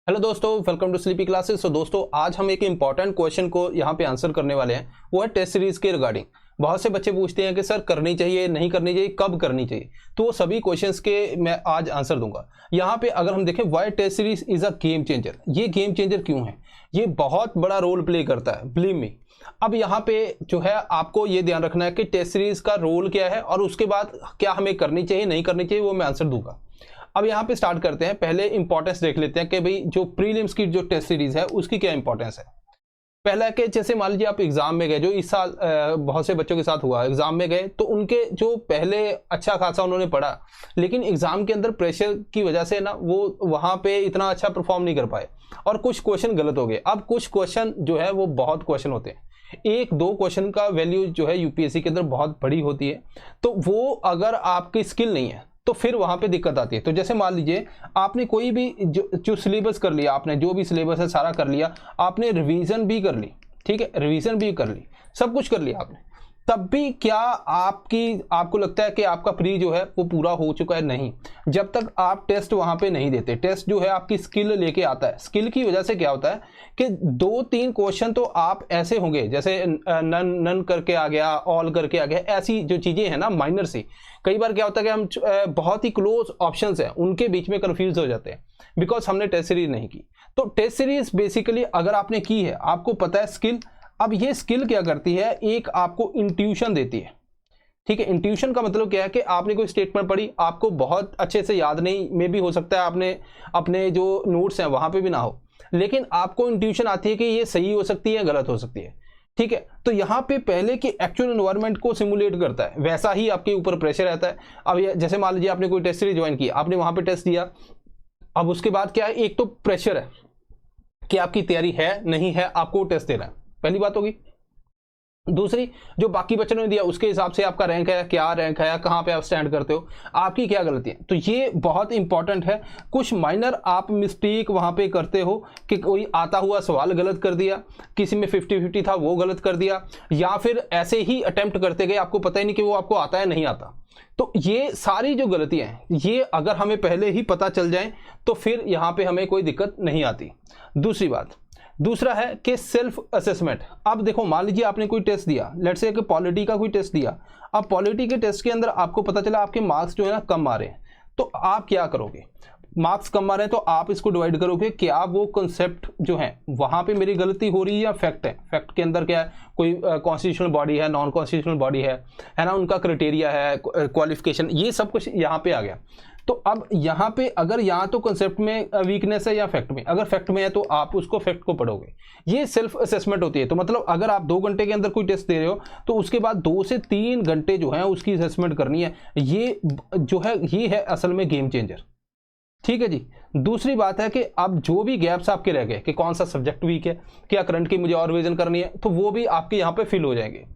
Hello दोस्तों, welcome to sleepy classes. तो दोस्तों आज हम एक इंपॉर्टेंट क्वेश्चन को यहाँ पे आंसर करने वाले हैं। वो है टेस्ट सीरीज के रिगार्डिंग। बहुत से बच्चे पूछते हैं कि सर करनी चाहिए, नहीं करनी चाहिए, कब करनी चाहिए। तो वो सभी क्वेश्चंस के मैं आज आंसर दूंगा। यहाँ पे अगर हम देखें why test series is a game changer, ये गेम चेंजर क्यों है, ये बहुत बड़ा रोल प्ले करता है, बिलीव मी। अब यहाँ पे जो है आपको ये ध्यान रखना है कि टेस्ट सीरीज का रोल क्या है और उसके बाद क्या हमें करनी चाहिए, नहीं करनी चाहिए, वो मैं आंसर दूंगा। अब यहाँ पे स्टार्ट करते हैं। पहले इंपॉर्टेंस देख लेते हैं कि भाई जो प्रीलिम्स की जो टेस्ट सीरीज है उसकी क्या इंपॉर्टेंस है। पहला है कि जैसे मान लीजिए आप एग्जाम में गए, जो इस साल बहुत से बच्चों के साथ हुआ, एग्जाम में गए तो उनके जो पहले अच्छा खासा उन्होंने पढ़ा, लेकिन एग्जाम के अंदर प्रेशर की वजह से ना वो वहां पे इतना अच्छा परफॉर्म नहीं कर पाए और कुछ क्वेश्चन गलत हो गए। अब कुछ क्वेश्चन जो है वो बहुत क्वेश्चन होते हैं, एक दो क्वेश्चन का वैल्यू जो है यूपीएससी के अंदर बहुत बड़ी होती है। तो वो अगर आपकी स्किल नहीं है तो फिर वहां पे दिक्कत आती है। तो जैसे मान लीजिए आपने कोई भी जो सिलेबस कर लिया, आपने जो भी सिलेबस है सारा कर लिया, आपने रिवीजन भी कर ली, ठीक है, रिवीजन भी कर ली, सब कुछ कर लिया आपने, तब भी क्या आपको लगता है कि आपका प्री जो है वो पूरा हो चुका है? नहीं, जब तक आप टेस्ट वहां पे नहीं देते। टेस्ट जो है आपकी स्किल लेके आता है। स्किल की वजह से क्या होता है कि दो तीन क्वेश्चन तो आप ऐसे होंगे, जैसे नन करके आ गया, ऑल करके आ गया, ऐसी जो चीजें हैं ना माइनर सी। कई बार क्या होता है कि हम बहुत ही क्लोज ऑप्शंस हैं उनके बीच में कंफ्यूज हो जाते हैं बिकॉज हमने टेस्ट सीरीज नहीं की। तो टेस्ट सीरीज बेसिकली अगर आपने की है, आपको पता है स्किल। अब ये स्किल क्या करती है, एक आपको इंट्यूशन देती है, ठीक है। इंट्यूशन का मतलब क्या है कि आपने कोई स्टेटमेंट पढ़ी, आपको बहुत अच्छे से याद नहीं, मे भी हो सकता है आपने अपने जो नोट्स हैं वहां पे भी ना हो, लेकिन आपको इंट्यूशन आती है कि ये सही हो सकती है, गलत हो सकती है, ठीक है। तो यहाँ पे पहले की एक्चुअल एनवायरनमेंट को सिमुलेट करता है, वैसा ही आपके ऊपर प्रेशर रहता है। अब जैसे मान लीजिए आपने कोई टेस्ट सीरीज ज्वाइन की, आपने वहां पे टेस्ट दिया, अब उसके बाद क्या है, एक तो प्रेशर है कि आपकी तैयारी है नहीं है, आपको टेस्ट देना है, पहली बात होगी। दूसरी, जो बाकी बच्चों ने दिया उसके हिसाब से आपका रैंक है, क्या रैंक है, कहां पे आप स्टैंड करते हो, आपकी क्या गलती है। तो ये बहुत इंपॉर्टेंट है। कुछ माइनर आप मिस्टेक वहां पे करते हो कि कोई आता हुआ सवाल गलत कर दिया, किसी में 50-50 था वो गलत कर दिया, या फिर ऐसे ही अटेम्प्ट करते गए, आपको पता ही नहीं कि वो आपको आता है नहीं आता। तो ये सारी जो गलतियां हैं, ये अगर हमें पहले ही पता चल जाए तो फिर यहां पे हमें कोई दिक्कत नहीं आती। दूसरी बात, दूसरा है कि सेल्फ असेसमेंट। अब देखो मान लीजिए आपने कोई टेस्ट दिया, लेट्स से कि पॉलिटी का कोई टेस्ट दिया। अब पॉलिटी के टेस्ट के अंदर आपको पता चला आपके मार्क्स जो है ना कम आ रहे हैं, तो आप क्या करोगे? मार्क्स कम आ रहे हैं तो आप इसको डिवाइड करोगे, क्या वो कॉन्सेप्ट जो है वहां पे मेरी गलती हो रही है या फैक्ट है। फैक्ट के अंदर क्या है, कोई कॉन्स्टिट्यूशनल बॉडी है, नॉन कॉन्स्टिट्यूशनल बॉडी है ना, उनका क्राइटेरिया है, क्वालिफिकेशन, ये सब कुछ यहाँ पे आ गया। तो अब यहाँ पे अगर यहाँ तो कॉन्सेप्ट में वीकनेस है या फैक्ट में, अगर फैक्ट में है तो आप उसको फैक्ट को पढ़ोगे। ये सेल्फ असेसमेंट होती है। तो मतलब अगर आप 2 घंटे के अंदर कोई टेस्ट दे रहे हो तो उसके बाद 2 से 3 घंटे जो है उसकी असेसमेंट करनी है। ये जो है ये है असल में गेम चेंजर, ठीक है जी। दूसरी बात है कि अब जो भी गैप्स आपके रह गए कि कौन सा सब्जेक्ट वीक है, क्या करंट की मुझे और रिवीजन करनी है, तो वो भी आपके यहाँ पे फिल हो जाएंगे।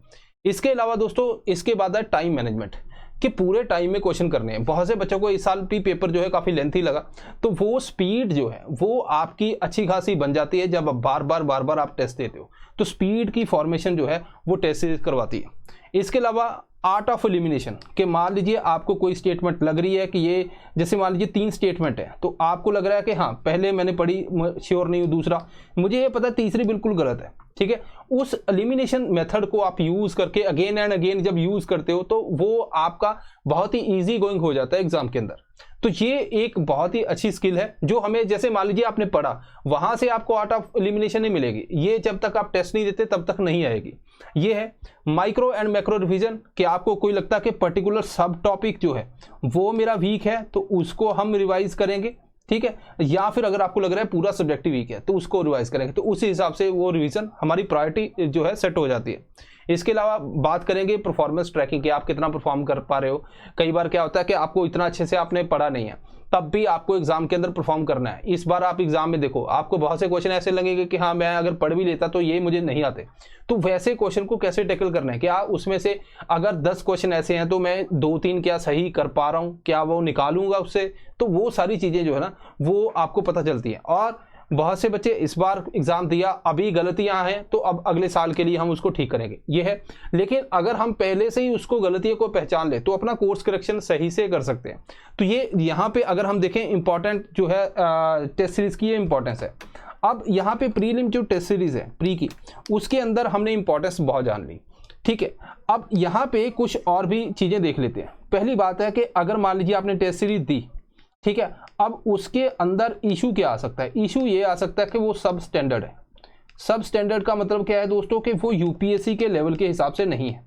इसके अलावा दोस्तों इसके बाद है टाइम मैनेजमेंट, कि पूरे टाइम में क्वेश्चन करने हैं। बहुत से बच्चों को इस साल भी पेपर जो है काफी लेंथी लगा, तो वो स्पीड जो है वो आपकी अच्छी खासी बन जाती है जब बार बार आप टेस्ट देते हो। तो स्पीड की फॉर्मेशन जो है वो टेस्ट सीरीज करवाती है। इसके अलावा आर्ट ऑफ एलिमिनेशन, कि मान लीजिए आपको कोई स्टेटमेंट लग रही है कि ये, जैसे मान लीजिए 3 स्टेटमेंट है, तो आपको लग रहा है कि हाँ पहले मैंने पढ़ी, श्योर नहीं हूँ, दूसरा मुझे ये पता है, तीसरी बिल्कुल गलत है, ठीक है। उस एलिमिनेशन मेथड को आप यूज करके अगेन एंड अगेन जब यूज करते हो तो वो आपका बहुत ही इजी गोइंग हो जाता है एग्जाम के अंदर। तो ये एक बहुत ही अच्छी स्किल है जो हमें, जैसे मान लीजिए आपने पढ़ा, वहां से आपको आर्ट ऑफ एलिमिनेशन नहीं मिलेगी, ये जब तक आप टेस्ट नहीं देते तब तक नहीं आएगी। ये है माइक्रो एंड मैक्रो रिवीजन, कि आपको कोई लगता है कि पर्टिकुलर सब टॉपिक जो है वो मेरा वीक है तो उसको हम रिवाइज करेंगे, ठीक है, या फिर अगर आपको लग रहा है पूरा सब्जेक्ट वीक है तो उसको रिवाइज करेंगे। तो उसी हिसाब से वो रिवीजन हमारी प्रायोरिटी जो है सेट हो जाती है। इसके अलावा बात करेंगे परफॉर्मेंस ट्रैकिंग की, आप कितना परफॉर्म कर पा रहे हो। कई बार क्या होता है कि आपको इतना अच्छे से आपने पढ़ा नहीं है, तब भी आपको एग्जाम के अंदर परफॉर्म करना है। इस बार आप एग्जाम में देखो, आपको बहुत से क्वेश्चन ऐसे लगेंगे कि हाँ मैं अगर पढ़ भी लेता तो ये मुझे नहीं आते। तो वैसे क्वेश्चन को कैसे टैकल करना है, क्या उसमें से अगर 10 क्वेश्चन ऐसे हैं तो मैं 2-3 क्या सही कर पा रहा हूँ, क्या वो निकालूंगा उससे। तो वो सारी चीजें जो है ना वो आपको पता चलती है। और बहुत से बच्चे इस बार एग्जाम दिया, अभी गलतियां हैं तो अब अगले साल के लिए हम उसको ठीक करेंगे, ये है। लेकिन अगर हम पहले से ही उसको गलतियों को पहचान ले तो अपना कोर्स करेक्शन सही से कर सकते हैं। तो ये यहाँ पे अगर हम देखें इंपॉर्टेंट जो है टेस्ट सीरीज की ये इंपॉर्टेंस है। अब यहाँ पे प्रीलिम जो टेस्ट सीरीज है प्री की, उसके अंदर हमने इंपॉर्टेंस बहुत जान ली, ठीक है। अब यहाँ पे कुछ और भी चीजें देख लेते हैं। पहली बात है कि अगर मान लीजिए आपने टेस्ट सीरीज दी, ठीक है, अब उसके अंदर इशू क्या आ सकता है? इशू ये आ सकता है कि वो सब स्टैंडर्ड है। सब स्टैंडर्ड का मतलब क्या है दोस्तों कि वो यूपीएससी के लेवल के हिसाब से नहीं है,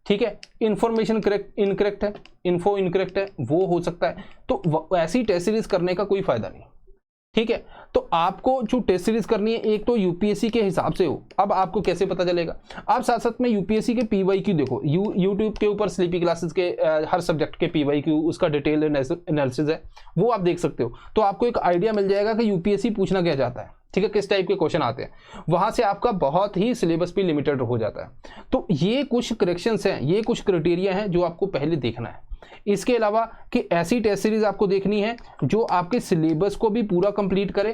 ठीक है। इंफॉर्मेशन इनकरेक्ट है, इन्फो इनकरेक्ट है, वो हो सकता है। तो ऐसी टेस्ट सीरीज करने का कोई फायदा नहीं, ठीक है। तो आपको जो टेस्ट सीरीज करनी है एक तो यूपीएससी के हिसाब से हो। अब आपको कैसे पता चलेगा? आप साथ साथ में यूपीएससी के पीवाईक्यू देखो, यूट्यूब के ऊपर स्लीपी क्लासेस के हर सब्जेक्ट के पीवाईक्यू, उसका डिटेल एनालिसिस है, वो आप देख सकते हो। तो आपको एक आइडिया मिल जाएगा कि यूपीएससी पूछना क्या चाहता है, ठीक है, किस टाइप के क्वेश्चन आते हैं। वहां से आपका बहुत ही सिलेबस भी लिमिटेड हो जाता है। तो ये कुछ करेक्शंस हैं, ये कुछ क्राइटेरिया हैं जो आपको पहले देखना है। इसके अलावा कि ऐसी टेस्ट सीरीज आपको देखनी है जो आपके सिलेबस को भी पूरा कंप्लीट करे,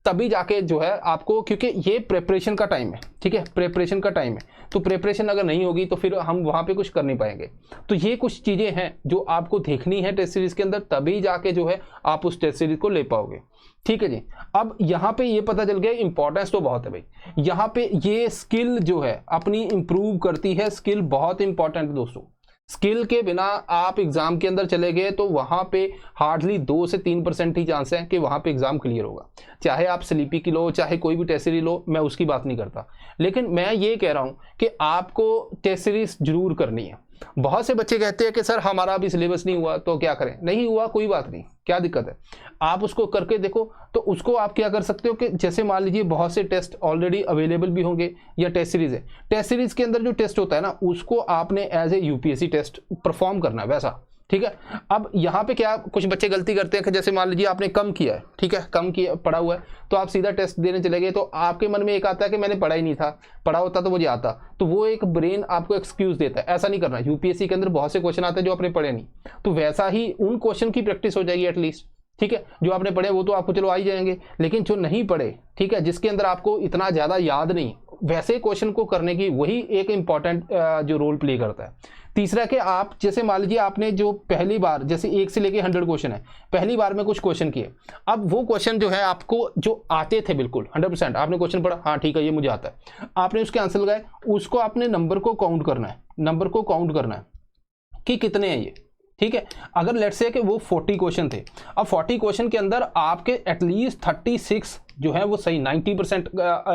तभी जाके जो है आपको, क्योंकि ये प्रिपरेशन का टाइम है, ठीक है, प्रिपरेशन का टाइम है। तो प्रिपरेशन अगर नहीं होगी तो फिर हम वहां पे कुछ कर नहीं पाएंगे। तो ये कुछ चीजें हैं जो आपको देखनी है टेस्ट सीरीज के अंदर, तभी जाके जो है आप उस टेस्ट सीरीज को ले पाओगे, ठीक है जी। अब यहाँ पे ये पता चल गया इंपॉर्टेंस तो बहुत है भाई। यहाँ पे ये स्किल जो है अपनी इंप्रूव करती है, स्किल बहुत इंपॉर्टेंट है दोस्तों। स्किल के बिना आप एग्जाम के अंदर चले गए तो वहां पे हार्डली 2 से 3% ही चांस है कि वहां पे एग्जाम क्लियर होगा। चाहे आप स्लीपी की लो, चाहे कोई भी टेस्ट सीरीज लो, मैं उसकी बात नहीं करता, लेकिन मैं ये कह रहा हूं कि आपको टेस्ट सीरीज जरूर करनी है। बहुत से बच्चे कहते हैं कि सर हमारा अभी सिलेबस नहीं हुआ तो क्या करें? नहीं हुआ कोई बात नहीं, क्या दिक्कत है, आप उसको करके देखो। तो उसको आप क्या कर सकते हो कि जैसे मान लीजिए बहुत से टेस्ट ऑलरेडी अवेलेबल भी होंगे या टेस्ट सीरीज है, टेस्ट सीरीज के अंदर जो टेस्ट होता है ना, उसको आपने as a UPSC test perform करना है वैसा, ठीक है। अब यहाँ पे क्या कुछ बच्चे गलती करते हैं कि जैसे मान लीजिए आपने कम किया है, ठीक है, कम किया पढ़ा हुआ है, तो आप सीधा टेस्ट देने चले गए, तो आपके मन में एक आता है कि मैंने पढ़ा ही नहीं था, पढ़ा होता तो मुझे आता। तो वो एक ब्रेन आपको एक्सक्यूज देता है, ऐसा नहीं करना। यूपीएससी के अंदर बहुत से क्वेश्चन आते हैं जो आपने पढ़े नहीं, तो वैसा ही उन क्वेश्चन की प्रैक्टिस हो जाएगी एटलीस्ट, ठीक है। जो आपने पढ़े वो तो आपको चलो आ ही जाएंगे, लेकिन जो नहीं पढ़े, ठीक है, जिसके अंदर आपको इतना ज्यादा याद नहीं, वैसे क्वेश्चन को करने की वही एक इंपॉर्टेंट जो रोल प्ले करता है। तीसरा कि आप जैसे मान लीजिए आपने जो पहली बार जैसे 1 से लेके 100 क्वेश्चन है, पहली बार में कुछ क्वेश्चन किए, अब वो क्वेश्चन जो है आपको जो आते थे बिल्कुल 100%, आपने क्वेश्चन पढ़ा, हाँ ठीक है ये मुझे आता है, आपने उसके आंसर लगाए, उसको आपने नंबर को काउंट करना है, नंबर को काउंट करना है कि कितने हैं ये, ठीक है। अगर लेट्स से कि वो 40 क्वेश्चन थे, अब 40 क्वेश्चन के अंदर आपके एटलीस्ट 36 जो है वो सही 90%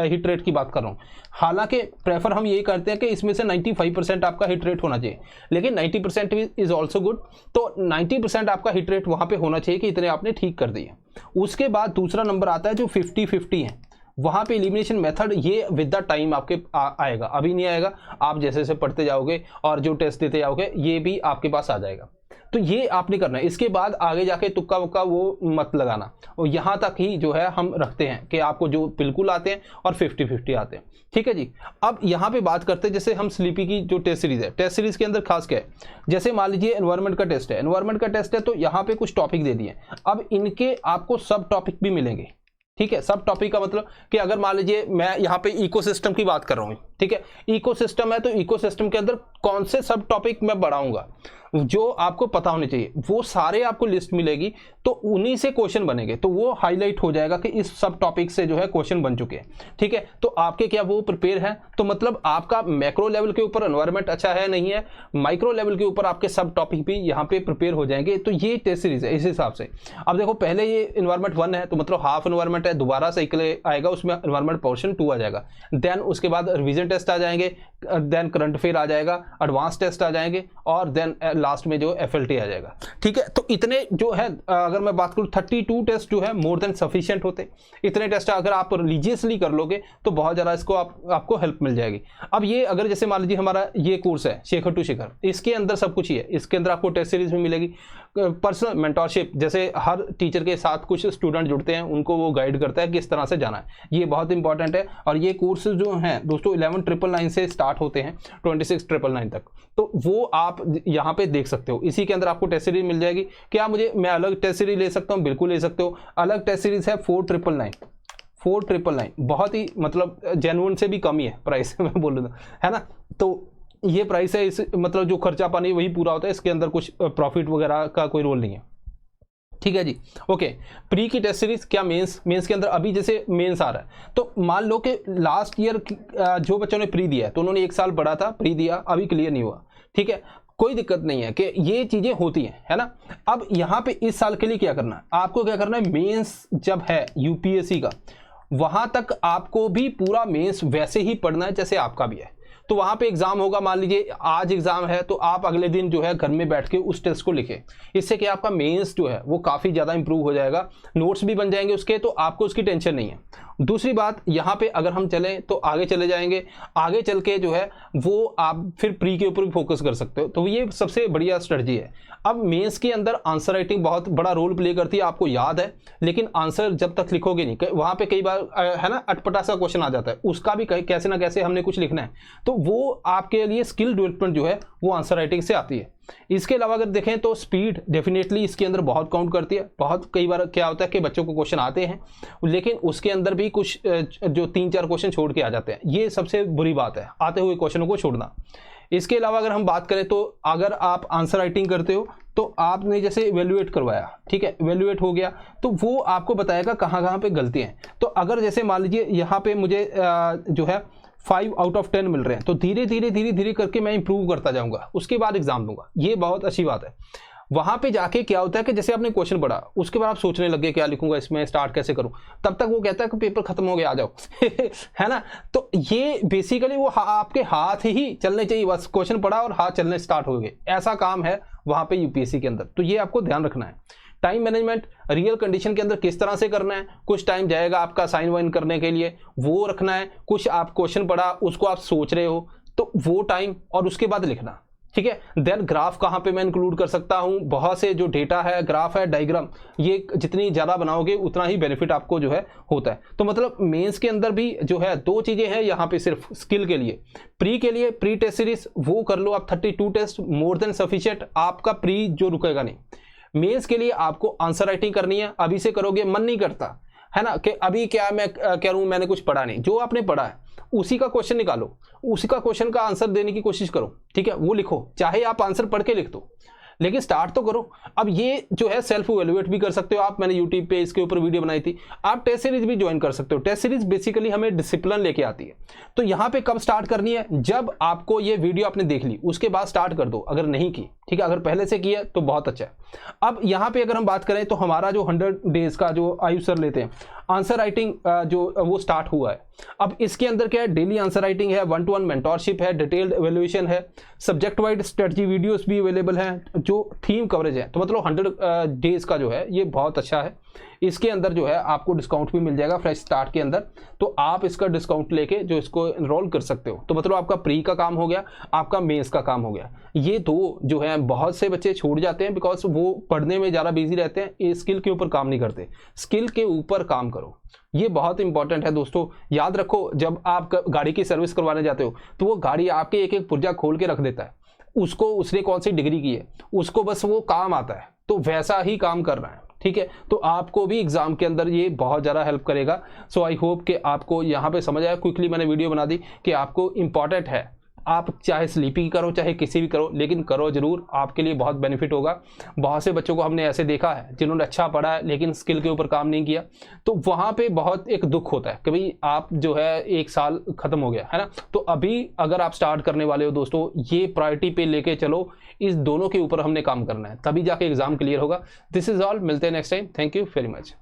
हिट रेट की बात कर रहा हूँ। हालांकि प्रेफर हम यही करते हैं कि इसमें से 95% आपका हिट रेट होना चाहिए, लेकिन 90% इज ऑल्सो गुड। तो 90% आपका हिट रेट वहां पे होना चाहिए कि इतने आपने ठीक कर दिए। उसके बाद दूसरा नंबर आता है जो 50-50 है, वहां पे एलिमिनेशन मेथड ये विद द टाइम आपके आएगा, अभी नहीं आएगा, आप जैसे जैसे पढ़ते जाओगे और जो टेस्ट देते जाओगे ये भी आपके पास आ जाएगा। तो ये आपने करना है। इसके बाद आगे जाके तुक्का वक्का वो मत लगाना, और यहाँ तक ही जो है हम रखते हैं कि आपको जो बिल्कुल आते हैं और 50-50 आते हैं, ठीक है जी। अब यहाँ पे बात करते हैं जैसे हम स्लीपी की जो टेस्ट सीरीज है, टेस्ट सीरीज के अंदर खास क्या है, जैसे मान लीजिए एनवायरनमेंट का टेस्ट है, एनवायरनमेंट का टेस्ट है तो यहाँ पे कुछ टॉपिक दे दिए, अब इनके आपको सब टॉपिक भी मिलेंगे, ठीक है। सब टॉपिक का मतलब कि अगर मान लीजिए मैं यहाँ पे इकोसिस्टम की बात कर रहा हूँ, ठीक है, इकोसिस्टम है तो इकोसिस्टम के अंदर कौन से सब टॉपिक मैं बढ़ाऊंगा जो आपको पता होने चाहिए, वो सारे आपको लिस्ट मिलेगी, तो उन्हीं से क्वेश्चन बनेंगे, तो वो हाईलाइट हो जाएगा कि इस सब टॉपिक से जो है क्वेश्चन बन चुके हैं, ठीक है। तो आपके क्या वो प्रिपेयर है, तो मतलब आपका मैक्रो लेवल के ऊपर एनवायरनमेंट अच्छा है नहीं है, माइक्रो लेवल के ऊपर आपके सब टॉपिक भी यहाँ पे प्रिपेयर हो जाएंगे। तो ये टेस्ट सीरीज है इस हिसाब से। अब देखो पहले ये एनवायरनमेंट 1 है तो मतलब हाफ एनवायरनमेंट है, दोबारा साइकिल आएगा, उसमें एनवायरनमेंट पोर्शन 2 आ जाएगा, देन उसके बाद रिवीजन टेस्ट आ जाएंगे, देन करंट अफेयर आ जाएगा, एडवांस टेस्ट आ जाएंगे, और देन लास्ट में जो FLT आ जाएगा, ठीक है। तो इतने जो है अगर मैं बात करूं 32 टेस्ट जो है मोर देन सफिशिएंट होते। इतने टेस्ट अगर आप रिलीजियसली कर लोगे तो बहुत ज़्यादा इसको आपको हेल्प मिल जाएगी। अब ये अगर जैसे मान लीजिए हमारा ये कोर्स है शेखर टू शिखर, इसके अंदर सब कुछ ही है, इसके अंदर आपको टेस्ट सीरीज भी मिलेगी, पर्सनल मेंटरशिप, जैसे हर टीचर के साथ कुछ स्टूडेंट जुड़ते हैं, उनको वो गाइड करता है किस तरह से जाना है, ये बहुत इंपॉर्टेंट है। और ये कोर्स जो हैं दोस्तों 11,999 से स्टार्ट होते हैं 26,999 तक, तो वो आप यहाँ पे देख सकते हो। इसी के अंदर आपको टेस्ट सीरीज मिल जाएगी। क्या मैं अलग टेस्ट सीरीज ले सकता हूँ? बिल्कुल ले सकते हो। अलग टेस्ट सीरीज है 4,999 4999, बहुत ही मतलब जेन्युइन से भी कम ही है प्राइस मैं बोलूँ है ना। तो ये प्राइस है, इस मतलब जो खर्चा पानी वही पूरा होता है, इसके अंदर कुछ प्रॉफिट वगैरह का कोई रोल नहीं है, ठीक है जी। ओके, प्री की टेस्ट सीरीज क्या मेंस के अंदर अभी जैसे मेंस आ रहा है, तो मान लो कि लास्ट ईयर जो बच्चों ने प्री दिया है तो उन्होंने 1 साल पढ़ा था, प्री दिया, अभी क्लियर नहीं हुआ, ठीक है, कोई दिक्कत नहीं है कि ये चीजें होती हैं, है ना। अब यहाँ पे इस साल के लिए क्या करना है, आपको क्या करना है, मेंस जब है यूपीएससी का, वहां तक आपको भी पूरा मेंस वैसे ही पढ़ना है जैसे आपका भी है। तो वहां पे एग्जाम होगा, मान लीजिए आज एग्जाम है तो आप अगले दिन जो है घर में बैठ के उस टेस्ट को लिखें, इससे कि आपका मेंस जो है वो काफी ज्यादा इंप्रूव हो जाएगा, नोट्स भी बन जाएंगे उसके, तो आपको उसकी टेंशन नहीं है। दूसरी बात, यहाँ पे अगर हम चलें तो आगे चले जाएंगे, आगे चल के जो है वो आप फिर प्री के ऊपर भी फोकस कर सकते हो, तो ये सबसे बढ़िया स्ट्रेटजी है। अब मेंस के अंदर आंसर राइटिंग बहुत बड़ा रोल प्ले करती है, आपको याद है, लेकिन आंसर जब तक लिखोगे नहीं, वहां पे कई बार है ना अटपटा सा क्वेश्चन आ जाता है, उसका भी कैसे ना कैसे हमने कुछ लिखना है, तो वो आपके लिए स्किल डेवलपमेंट जो है वो आंसर राइटिंग से आती है। इसके अलावा अगर देखें तो स्पीड डेफिनेटली इसके अंदर बहुत काउंट करती है। बहुत कई बार क्या होता है कि बच्चों को क्वेश्चन आते हैं लेकिन उसके अंदर भी कुछ जो 3-4 क्वेश्चन छोड़ के आ जाते हैं, ये सबसे बुरी बात है, आते हुए क्वेश्चनों को छोड़ना। इसके अलावा अगर हम बात करें तो अगर आप आंसर राइटिंग करते हो तो आपने जैसे इवेल्युएट करवाया, ठीक है, इवेल्युएट हो गया तो वो आपको बताएगा कहाँ कहाँ पे गलती है। तो अगर जैसे मान लीजिए यहाँ पे मुझे जो है 5 आउट ऑफ 10 मिल रहे हैं, तो धीरे धीरे करके मैं इंप्रूव करता जाऊंगा, उसके बाद एग्जाम दूंगा, ये बहुत अच्छी बात है। वहां पे जाके क्या होता है कि जैसे आपने क्वेश्चन पढ़ा, उसके बाद आप सोचने लगे क्या लिखूंगा इसमें, स्टार्ट कैसे करूं, तब तक वो कहता है कि पेपर खत्म हो गया, आ जाओ है ना। तो ये बेसिकली वो आपके हाथ ही चलने चाहिए, बस क्वेश्चन पढ़ा और हाथ चलने स्टार्ट हो गए, ऐसा काम है वहां पे यूपीएससी के अंदर। तो ये आपको ध्यान रखना है। टाइम मैनेजमेंट रियल कंडीशन के अंदर किस तरह से करना है, कुछ टाइम जाएगा आपका साइन वाइन करने के लिए, वो रखना है। कुछ आप क्वेश्चन पढ़ा, उसको आप सोच रहे हो, तो वो टाइम और उसके बाद लिखना, ठीक है। देन ग्राफ कहाँ पे मैं इंक्लूड कर सकता हूं, बहुत से जो डेटा है, ग्राफ है, डायग्राम, ये जितनी ज्यादा बनाओगे उतना ही बेनिफिट आपको जो है होता है। तो मतलब मेंस के अंदर भी जो है 2 चीजें हैं यहाँ पे सिर्फ स्किल के लिए। प्री के लिए प्री टेस्ट सीरीज वो कर लो आप, 32 टेस्ट मोर देन सफिशिएंट, आपका प्री जो रुकेगा नहीं। मेंस के लिए आपको आंसर राइटिंग करनी है, अभी से करोगे मन नहीं करता है ना, कि अभी क्या मैं करूं, मैंने कुछ पढ़ा नहीं, जो आपने पढ़ा है उसी का क्वेश्चन निकालो, उसी का क्वेश्चन का आंसर देने की कोशिश करो, ठीक है, वो लिखो, चाहे आप आंसर पढ़ के लिख दो, लेकिन स्टार्ट तो करो। अब ये जो है सेल्फ इवैल्यूएट भी कर सकते हो आप, मैंने यूट्यूब पे इसके ऊपर वीडियो बनाई थी। आप टेस्ट सीरीज भी ज्वाइन कर सकते हो। टेस्ट सीरीज बेसिकली हमें डिसिप्लिन लेके आती है। तो यहाँ पे कब स्टार्ट करनी है, जब आपको ये वीडियो आपने देख ली उसके बाद स्टार्ट कर दो, अगर नहीं की, ठीक है, अगर पहले से किया तो बहुत अच्छा है। अब यहाँ पे अगर हम बात करें तो हमारा जो 100 डेज का जो आयुष सर लेते हैं आंसर राइटिंग जो वो स्टार्ट हुआ है। अब इसके अंदर क्या है, डेली आंसर राइटिंग है, 1-to-1 मेंटोरशिप है, डिटेल्ड एवेल्युएशन है, सब्जेक्ट वाइड स्ट्रेटजी वीडियोस भी अवेलेबल हैं, जो थीम कवरेज है। तो मतलब 100 डेज का जो है ये बहुत अच्छा है। इसके अंदर जो है आपको डिस्काउंट भी मिल जाएगा फ्रेश स्टार्ट के अंदर, तो आप इसका डिस्काउंट लेके जो इसको एनरोल कर सकते हो। तो मतलब आपका प्री का काम हो गया, आपका मेंस का काम हो गया। ये 2 जो है बहुत से बच्चे छोड़ जाते हैं बिकॉज वो पढ़ने में ज़्यादा बिजी रहते हैं, ये स्किल के ऊपर काम नहीं करते। स्किल के ऊपर काम करो, ये बहुत इंपॉर्टेंट है दोस्तों। याद रखो, जब आप गाड़ी की सर्विस करवाने जाते हो तो वो गाड़ी आपके एक एक पुर्जा खोल के रख देता है, उसको उसने कौन सी डिग्री की है उसको बस वो काम आता है, तो वैसा ही काम कर रहा है, ठीक है। तो आपको भी एग्जाम के अंदर ये बहुत ज़्यादा हेल्प करेगा। सो आई होप कि आपको यहाँ पे समझ आया। क्विकली मैंने वीडियो बना दी कि आपको इंपॉर्टेंट है, आप चाहे स्लीपिंग करो चाहे किसी भी करो, लेकिन करो जरूर, आपके लिए बहुत बेनिफिट होगा। बहुत से बच्चों को हमने ऐसे देखा है जिन्होंने अच्छा पढ़ा है लेकिन स्किल के ऊपर काम नहीं किया, तो वहाँ पे बहुत एक दुख होता है कि भाई आप जो है 1 साल खत्म हो गया है ना। तो अभी अगर आप स्टार्ट करने वाले हो दोस्तों, ये प्रायोरिटी पे लेके चलो, इस दोनों के ऊपर हमने काम करना है, तभी जाके एग्जाम क्लियर होगा। दिस इज ऑल, मिलते हैं next time. Thank you very much.